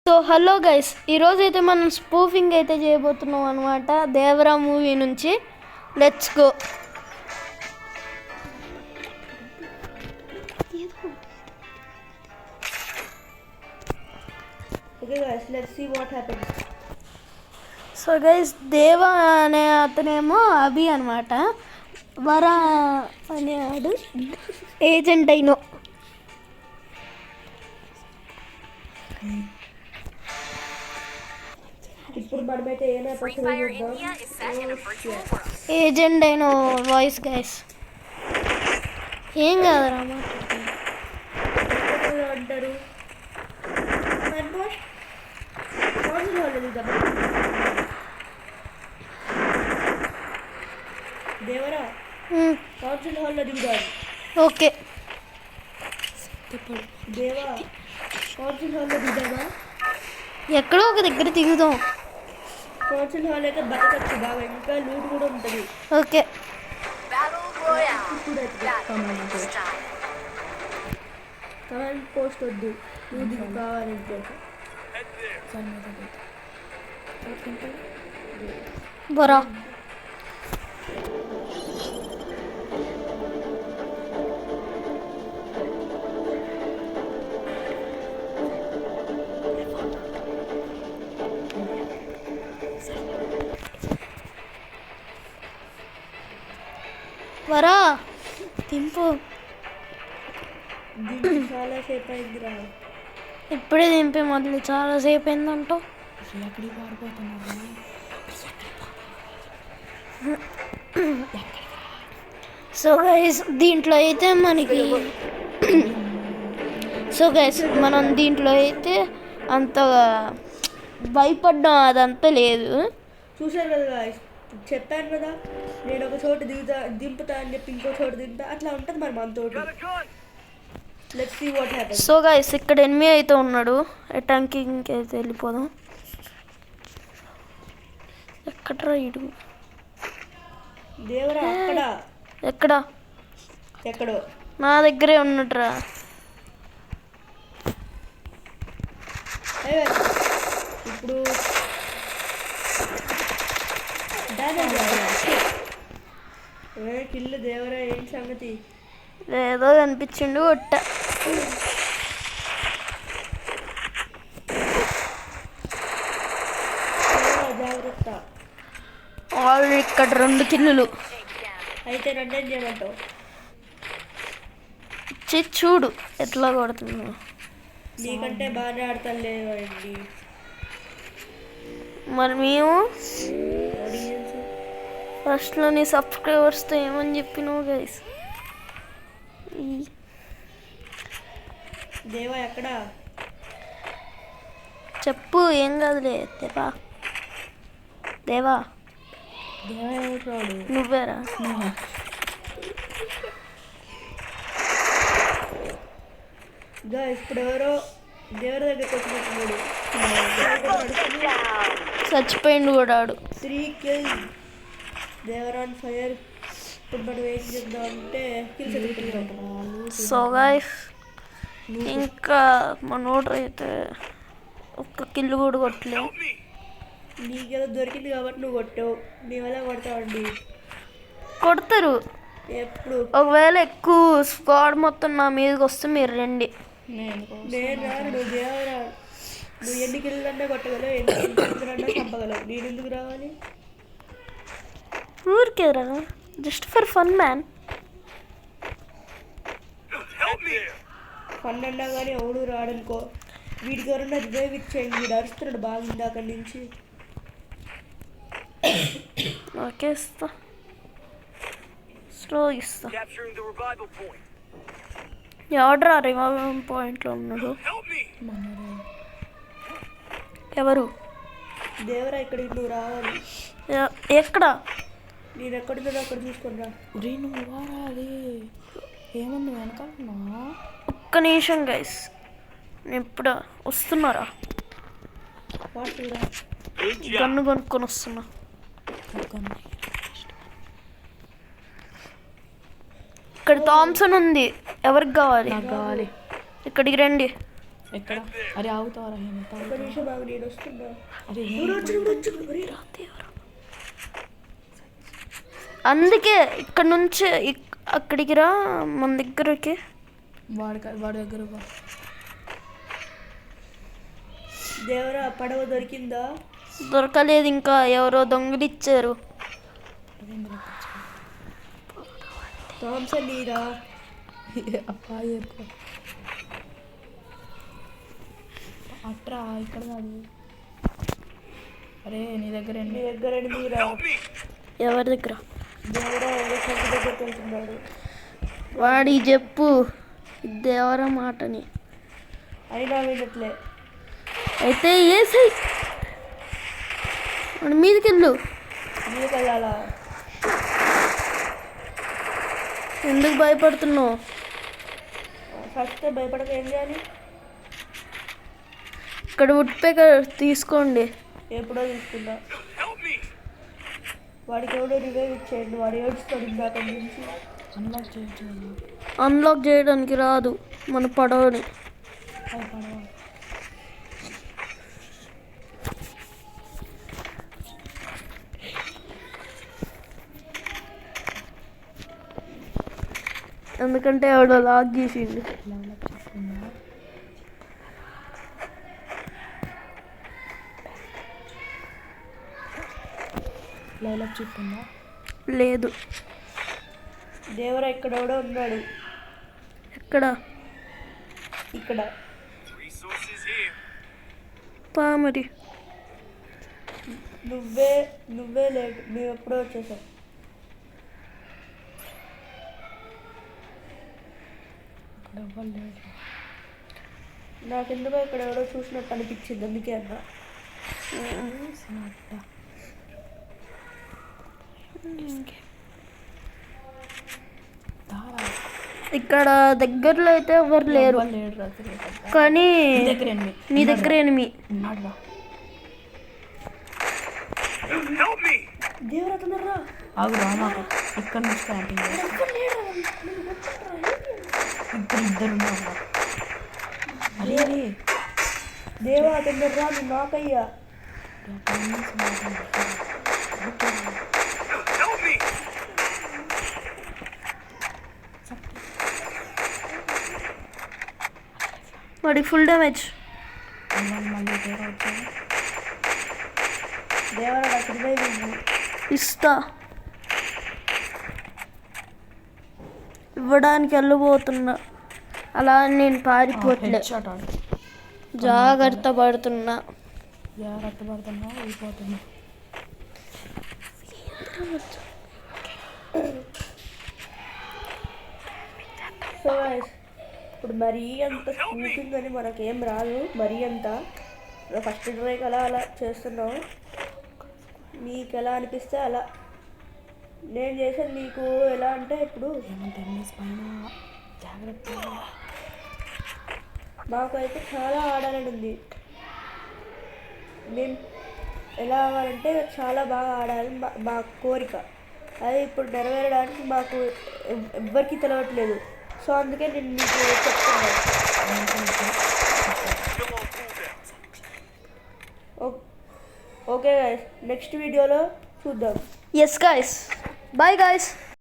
So hello guys, ఈరోజు అయితే మనం స్పూఫింగ్ అయితే చేయబోతున్నాం అనమాట. దేవరా మూవీ నుంచి. Let's go. సో గైస్, దేవా అనే అతనేమో అభి అనమాట. వరా అనేవాడు ఏజెంట్ అయినో. ఏజెంట్ అయిన వాయిస్ గైస్. ఏం కాదురా అంటారు. దేవరా కౌన్సిల్ హాల్లో దిగుతారు. ఓకే దేవా కౌన్సిల్ హాల్లో దిగుదామా? ఎక్కడో ఒక దగ్గర దిగుదాం. కౌన్సిల్ హాల్ అయితే బతకచ్చు బాగా, ఇంకా లూట్ కూడా ఉంటుంది. ఓకే కమాండ్ పోస్ట్ వద్దు, నువ్వు దిగు కావాలంటే. బరా వరా దింపు. చాలాసేపు అయిందిరా. ఇప్పుడే దింపే మొదలు చాలాసేపు అయిందంటావు. సో గైస్, దీంట్లో అయితే మనకి మనం దీంట్లో అయితే అంతగా భయపడ్డం అదంతా లేదు. చూసారు కదా, చెప్పాను కదా నేను ఒక చోటు దింపుతా అని చెప్పి ఇంకో చోటు దింపుతా, అట్లా ఉంటుంది మరి మనతోటి. Let's see what happens. So guys, ఇక్కడ ఎనిమి అయితే ఉన్నాడు. అటాకింగ్ అయితే వెళ్ళిపోదాం. ఎక్కడ్రా ఇడు? దేవరా అక్కడ ఎక్కడో నా దగ్గరే ఉన్నట్రా. ఇప్పుడు కిల్లు. దేవరా ఏం సంగతి? ఏదో కనిపించిండు ఒట్ట. జాగ్రత్త. వాళ్ళు ఇక్కడ 2 కిల్లులు. అయితే నన్నేం చేయమంటావు? చూడు ఎట్లా కొడుతున్నా. నీకంటే బాగానే ఆడతానులేండి. మరి మేము ఫస్ట్లో నీ సబ్స్క్రైబర్స్తో ఏమని చెప్పినావు గైస్? దేవా ఎక్కడా? చెప్పు, ఏం కాదులే. దేవా నువ్వేరా? ఇప్పుడు ఎవరో దేవర దగ్గరికి వచ్చినట్టున్నాడు. చచ్చిపోయిండు కూడా ఆడు. 3 kills. They were on fire. ఇప్పుడు మనం ఏం చేద్దామంటే కిల్స్ ఎదుగుతున్నాం. సో గైస్, ఇంకా మనోడు అయితే ఒక్క కిల్లు కూడా కొట్టలేవు. నీకేదో దొరికింది కాబట్టి నువ్వు కొట్టావు. మేమెలా కొడతామండి? కొడతారు ఎప్పుడు. ఒకవేళ ఎక్కువ స్క్వాడ్ మొత్తం నా మీదకి వస్తే మీరు రండి. నేను రాను. నువ్వు దేవరా, నువ్వు ఎన్ని కిల్లులన్నా కొట్టగలవు, ఎన్ని కిల్లులన్నా చంపగలవు. నేను ఎందుకు రావాలి? ఊరికేరా, just for fun man. Fun అన్నా కానీ ఎవడు రాడనుకో. వీడికి ఎవరన్నా రివైవ్ ఇచ్చేయండి. వీడు అరుస్తున్నాడు బాగా ఇందాక నుంచి. ఓకే, ఇస్తా. స్లో ఇస్తా. ఎవడరా రివైవ్ పాయింట్లో ఉన్నాడు? ఎవరు? దేవరా ఇక్కడికి నువ్వు రావాలి. ఎక్కడ? నేను ఎక్కడున్నా అక్కడ చూసుకొని రా. నువ్వు వాడాలి. ఏముంది వెనకాలన్నా? ఒక్క నిమిషం గైస్, నేను ఇప్పుడు వస్తున్నారా? గన్ను కొనుక్కొని వస్తున్నా. ఇక్కడ థామ్సన్ ఉంది. ఎవరికి కావాలి? నాకు కావాలి. ఇక్కడికి రండి. ఎక్కడ అరే ఆగుతావరా హేమంత్ ఒక నిమిషం బాగా నేను వస్తున్నా. అరే అందుకే ఇక్కడ నుంచి అక్కడికి రా మన దగ్గరకి. వాడి దగ్గర దేవరా పడవ దొరికిందా? దొరకలేదు ఇంకా, ఎవరో దొంగలిచ్చారు. థామ్సన్ నీరా? అట్రా ఇక్కడ కాదు. అరే నీ దగ్గర నీ దగ్గర నీరా? ఎవరి దగ్గర? దేవరా ఎవరో సంటి దగ్గరికి వెళ్తున్నాడు. వాడి చెప్పు దేవర మాటని. అయినా వినట్లే. అయితే ఏసై వాడి మీదకి వెళ్ళు. నీకు వెళ్ళాలా? ఎందుకు భయపడుతున్నావు? ఫస్ట్ భయపడక ఏం చేయాలి? ఇక్కడ వుడ్ పేకర్ తీసుకోండి. ఎప్పుడో తీసుకున్నా. వాడికి ఎవడో రివైవ్ ఇచ్చేయండి, వాడు ఏడుస్తాడు ఇందాక నుంచి. అన్లాక్ చేయడానికి రాదు మన పడవని. ఎందుకంటే ఎవడో లాక్ చేసిండు. లైలప్ చెప్పిందా? లేదు. దేవరా ఇక్కడ ఎవడో ఉన్నాడు. ఎక్కడ? ఇక్కడ. పా మరి. నువ్వే లేట్, మేము ఎప్పుడో వచ్చేసాం. నాకెందుకో ఇక్కడ ఎవడో చూసినట్టు అనిపించింది, అందుకే అన్నా. ఇక్కడ దగ్గరలో అయితే ఎవరు లేరు, కానీ నీ దగ్గర ఎనిమి. దేవరా తొందరరా. ఆగు రామా, ఇక్కడ నుంచి క్యాంపింగ్ ఇద్దరు ఉన్నారు. అరే దేవా తొందరరా, నువ్వు నాకయ్యా. వాడికి ఫుల్ డ్యామేజ్. దేవరా నాకు రివైవ్ ఇవ్వు. ఇస్తా. ఇవ్వడానికి వెళ్ళబోతున్నా, అలా నేను పారిపోట్లే, జాగ్రత్త పడుతున్నా. వెళ్ళిపోతున్నా. సో ఇప్పుడు మరీ అంత స్కూపింగ్ అని మనకేం రాదు, మరీ అంత. ఫస్ట్ డ్రైకి అలా చేస్తున్నాం, మీకు ఎలా అనిపిస్తే అలా. నేను చేసేది మీకు ఎలా అంటే, ఇప్పుడు మాకైతే చాలా ఆడాలని ఉంది. మేము ఎలా ఆడాలంటే చాలా బాగా ఆడాలని మా కోరిక. అది ఇప్పుడు నెరవేరడానికి మాకు ఎవ్వరికీ తెలవట్లేదు. సో అందుకే నేను మీకు చెప్తున్నాను. ఓకే గాయస్, నెక్స్ట్ వీడియోలో చూద్దాం. Yes guys, bye guys.